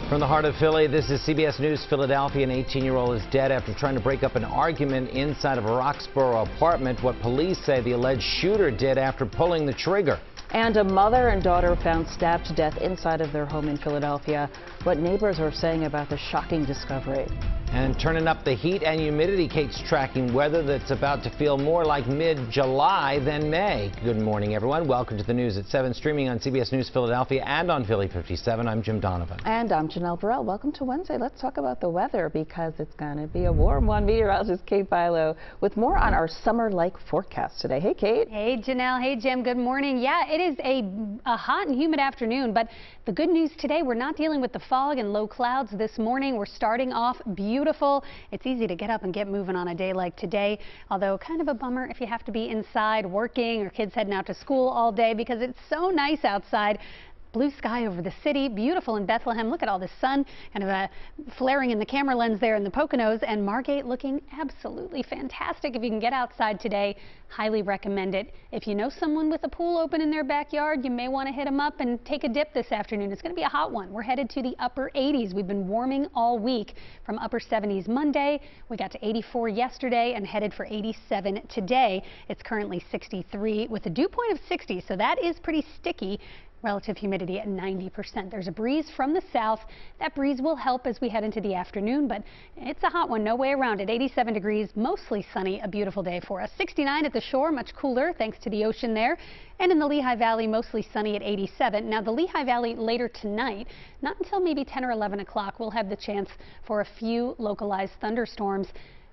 From the heart of Philly, this is CBS News Philadelphia. An 18-year-old is dead after trying to break up an argument inside of a Roxborough apartment. What police say the alleged shooter did after pulling the trigger. And a mother and daughter found stabbed to death inside of their home in Philadelphia. What neighbors are saying about the shocking discovery. And turning up the heat and humidity, Kate's tracking weather that's about to feel more like mid-July than May. Good morning, everyone. Welcome to the news at 7, streaming on CBS News Philadelphia and on Philly 57. I'm Jim Donovan. And I'm Janelle Burrell. Welcome to Wednesday. Let's talk about the weather because it's going to be a warm one. Meteorologist Kate Bilo with more on our summer-like forecast today. Hey, Kate. Hey, Janelle. Hey, Jim. Good morning. Yeah, it is a hot and humid afternoon, but the good news today, we're not dealing with the fog and low clouds this morning. We're starting off beautiful. It's easy to get up and get moving on a day like today, although kind of a bummer if you have to be inside working or kids heading out to school all day because it's so nice outside. Blue sky over the city, beautiful in Bethlehem. Look at all the sun kind of flaring in the camera lens there in the Poconos, and Margate looking absolutely fantastic. If you can get outside today, highly recommend it. If you know someone with a pool open in their backyard, you may want to hit them up and take a dip this afternoon. It's going to be a hot one. We're headed to the upper 80s. We've been warming all week from upper 70s Monday. We got to 84 yesterday and headed for 87 today. It's currently 63 with a dew point of 60, so that is pretty sticky. Relative humidity at 90%. There's a breeze from the south. That breeze will help as we head into the afternoon, but it's a hot one, no way around it. 87 degrees, mostly sunny, a beautiful day for us. 69 at the shore, much cooler thanks to the ocean there. And in the Lehigh Valley, mostly sunny at 87. Now the Lehigh Valley later tonight, not until maybe 10 or 11 o'clock, we'll have the chance for a few localized thunderstorms.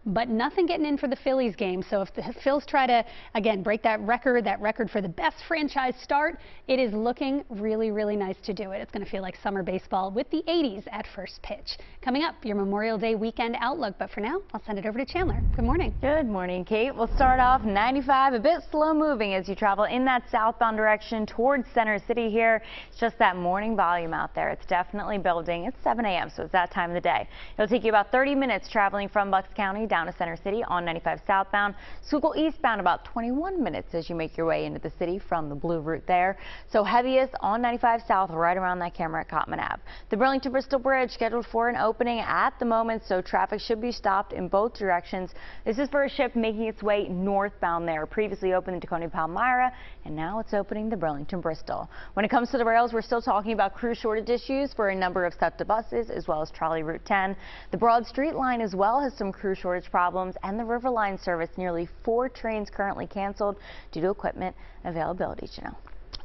But nothing getting in for the Phillies game. So if the Phils try to, again, break that record for the best franchise start, it is looking really, really nice to do it. It's going to feel like summer baseball with the 80s at first pitch. Coming up, your Memorial Day weekend outlook. But for now, I'll send it over to Chandler. Good morning. Good morning, Kate. We'll start off 95, a bit slow moving as you travel in that southbound direction towards Center City here. It's just that morning volume out there. It's definitely building. It's 7 a.m., so it's that time of the day. It'll take you about 30 minutes traveling from Bucks County down to Center City on 95 southbound. Schuylkill eastbound about 21 minutes as you make your way into the city from the blue route there. So heaviest on 95 south right around that camera at Cottman Ave. The Burlington-Bristol Bridge scheduled for an opening at the moment, so traffic should be stopped in both directions. This is for a ship making its way northbound there. Previously opened in Tacony Palmyra, and now it's opening the Burlington-Bristol. When it comes to the rails, we're still talking about crew shortage issues for a number of SEPTA buses as well as Trolley Route 10. The Broad Street line as well has some crew shortage problems, and the River Line service, nearly 4 trains currently canceled due to equipment availability. Janelle.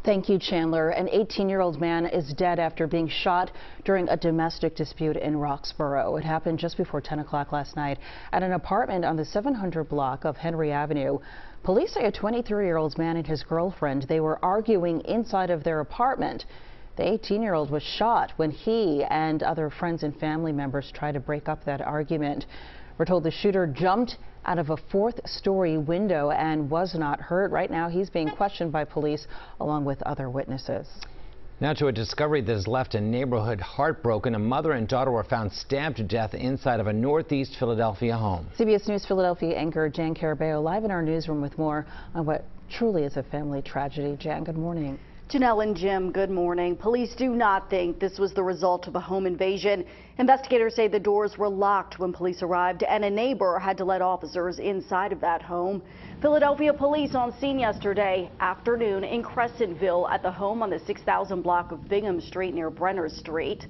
Thank you, Chandler. An 18-year-old man is dead after being shot during a domestic dispute in Roxborough. It happened just before 10 o'clock last night at an apartment on the 700 block of Henry Avenue. Police say a 23-year-old man and his girlfriend, they were arguing inside of their apartment. The 18-year-old was shot when he and other friends and family members tried to break up that argument. We're told the shooter jumped out of a 4th-story window and was not hurt. Right now, he's being questioned by police along with other witnesses. Now to a discovery that has left a neighborhood heartbroken. A mother and daughter were found stabbed to death inside of a northeast Philadelphia home. CBS News Philadelphia anchor Jan Carabeo live in our newsroom with more on what truly is a family tragedy. Jan, good morning. Janelle and Jim, good morning. Police do not think this was the result of a home invasion. Investigators say the doors were locked when police arrived and a neighbor had to let officers inside of that home. Philadelphia police on scene yesterday afternoon in Crescentville at the home on the 6000 block of Bingham Street near Brenner Street.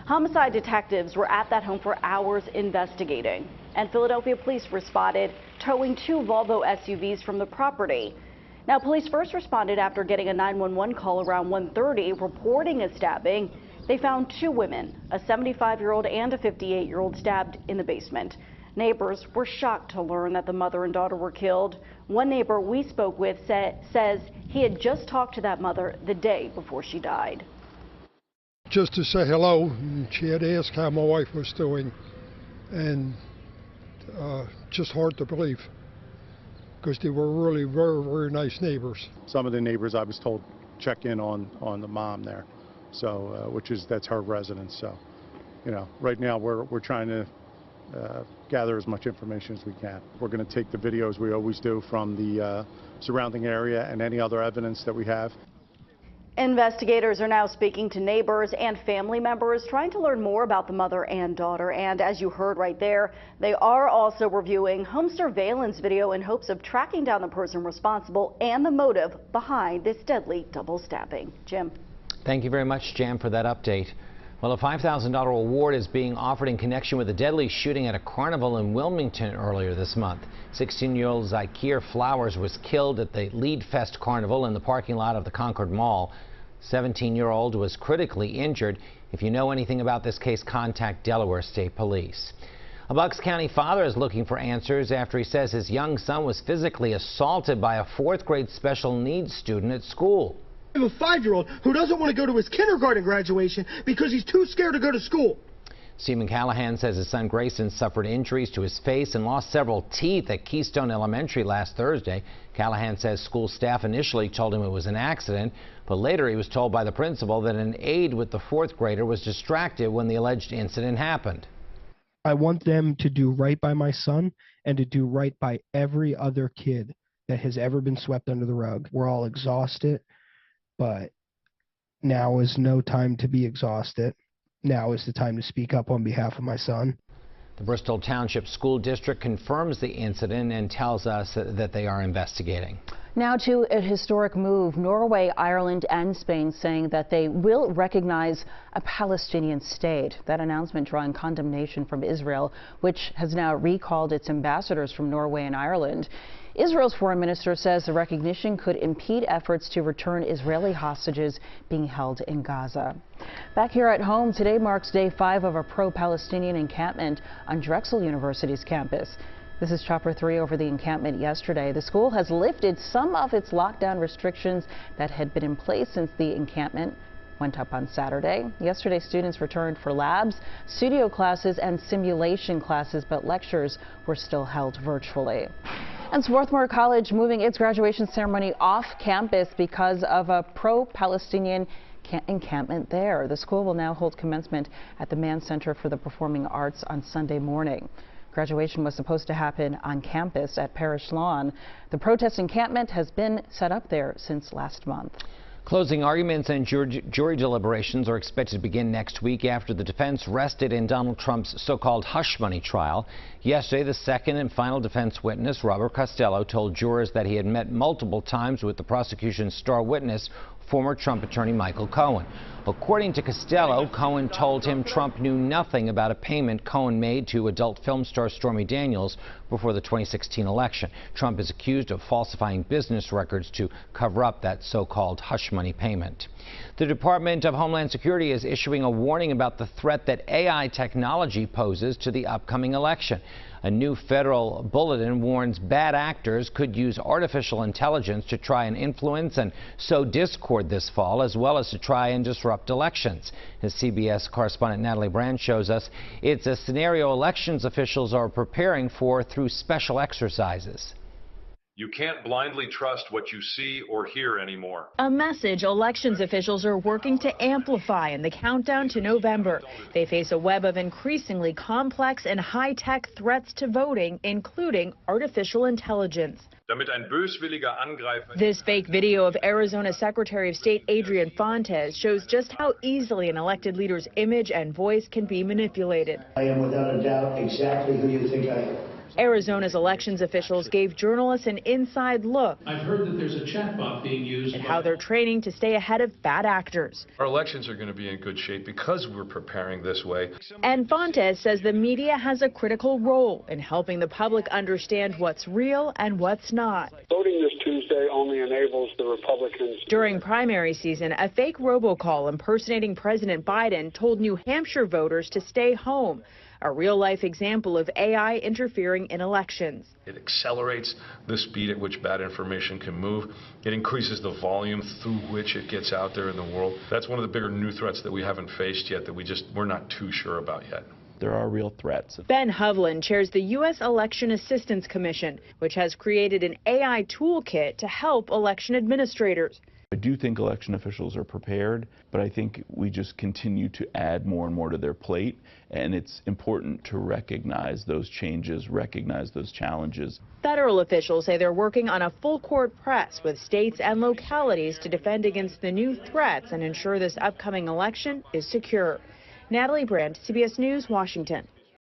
Homicide detectives were at that home for hours investigating, and Philadelphia police responded towing 2 Volvo SUVs from the property. Now, police first responded after getting a 911 call around 1:30 reporting a stabbing. They found 2 women, a 75-year-old and a 58-year-old, stabbed in the basement. Neighbors were shocked to learn that the mother and daughter were killed. One neighbor we spoke with says he had just talked to that mother the day before she died. Just to say hello, and she had asked how my wife was doing, and just hard to believe, because they were really very, very nice neighbors. Some of the neighbors, I was told, check in on the mom there, so that's her residence. So, you know, right now we're trying to gather as much information as we can. We're going to take the videos we always do from the surrounding area and any other evidence that we have. Investigators are now speaking to neighbors and family members, trying to learn more about the mother and daughter. And as you heard right there, they are also reviewing home surveillance video in hopes of tracking down the person responsible and the motive behind this deadly double stabbing. Jim. Thank you very much, Jan, for that update. Well, a $5,000 reward is being offered in connection with a deadly shooting at a carnival in Wilmington earlier this month. 16-year-old Zykeer Flowers was killed at the Lead Fest Carnival in the parking lot of the Concord Mall. 17-year-old was critically injured. If you know anything about this case, contact Delaware State Police. A Bucks County father is looking for answers after he says his young son was physically assaulted by a 4th grade special needs student at school. I have a 5-year-old who doesn't want to go to his kindergarten graduation because he's too scared to go to school. Stephen Callahan says his son Grayson suffered injuries to his face and lost several teeth at Keystone Elementary last Thursday. Callahan says school staff initially told him it was an accident, but later he was told by the principal that an aide with the 4th grader was distracted when the alleged incident happened. I want them to do right by my son and to do right by every other kid that has ever been swept under the rug. We're all exhausted, but now is no time to be exhausted. Now is the time to speak up on behalf of my son. The Bristol Township School District confirms the incident and tells us that they are investigating. Now to a historic move. Norway, Ireland and Spain saying that they will recognize a Palestinian state. That announcement drawing condemnation from Israel, which has now recalled its ambassadors from Norway and Ireland. Israel's foreign minister says the recognition could impede efforts to return Israeli hostages being held in Gaza. Back here at home, today marks day 5 of a pro-Palestinian encampment on Drexel University's campus. This is Chopper 3 over the encampment yesterday. The school has lifted some of its lockdown restrictions that had been in place since the encampment went up on Saturday. Yesterday, students returned for labs, studio classes, and simulation classes, but lectures were still held virtually. And Swarthmore College moving its graduation ceremony off campus because of a pro-Palestinian encampment there. The school will now hold commencement at the Mann Center for the Performing Arts on Sunday morning. Graduation was supposed to happen on campus at Parish Lawn. The protest encampment has been set up there since last month. Closing arguments and jury deliberations are expected to begin next week after the defense rested in Donald Trump's so-called hush money trial. Yesterday, the second and final defense witness, Robert Costello, told jurors that he had met multiple times with the prosecution's star witness, former Trump attorney Michael Cohen. According to Costello, Cohen told him Trump knew nothing about a payment Cohen made to adult film star Stormy Daniels before the 2016 election. Trump is accused of falsifying business records to cover up that so-called hush money payment. The Department of Homeland Security is issuing a warning about the threat that AI technology poses to the upcoming election. A new federal bulletin warns bad actors could use artificial intelligence to try and influence and sow discord this fall, as well as to try and disrupt elections. As CBS correspondent Natalie Brand shows us, it's a scenario elections officials are preparing for through special exercises. You can't blindly trust what you see or hear anymore. A message elections officials are working to amplify in the countdown to November. They face a web of increasingly complex and high-tech threats to voting, including artificial intelligence. This fake video of Arizona Secretary of State Adrian Fontes shows just how easily an elected leader's image and voice can be manipulated. I am without a doubt exactly who you think I am. Arizona's elections officials gave journalists an inside look. I've heard that there's a chatbot being used. At how they're training to stay ahead of bad actors. Our elections are going to be in good shape because we're preparing this way. And Fontes says the media has a critical role in helping the public understand what's real and what's not. Voting this Tuesday only enables the Republicans. During primary season, a fake robocall impersonating President Biden told New Hampshire voters to stay home. A real-life example of AI interfering in elections. It accelerates the speed at which bad information can move. It increases the volume through which it gets out there in the world. That's one of the bigger new threats that we haven't faced yet, that we're not too sure about yet. There are real threats. Ben Hovland chairs the U.S. Election Assistance Commission, which has created an AI toolkit to help election administrators. I do think election officials are prepared, but I think we just continue to add more and more to their plate, and it's important to recognize those changes, recognize those challenges. Federal officials say they're working on a full-court press with states and localities to defend against the new threats and ensure this upcoming election is secure. Natalie Brandt, CBS News, Washington.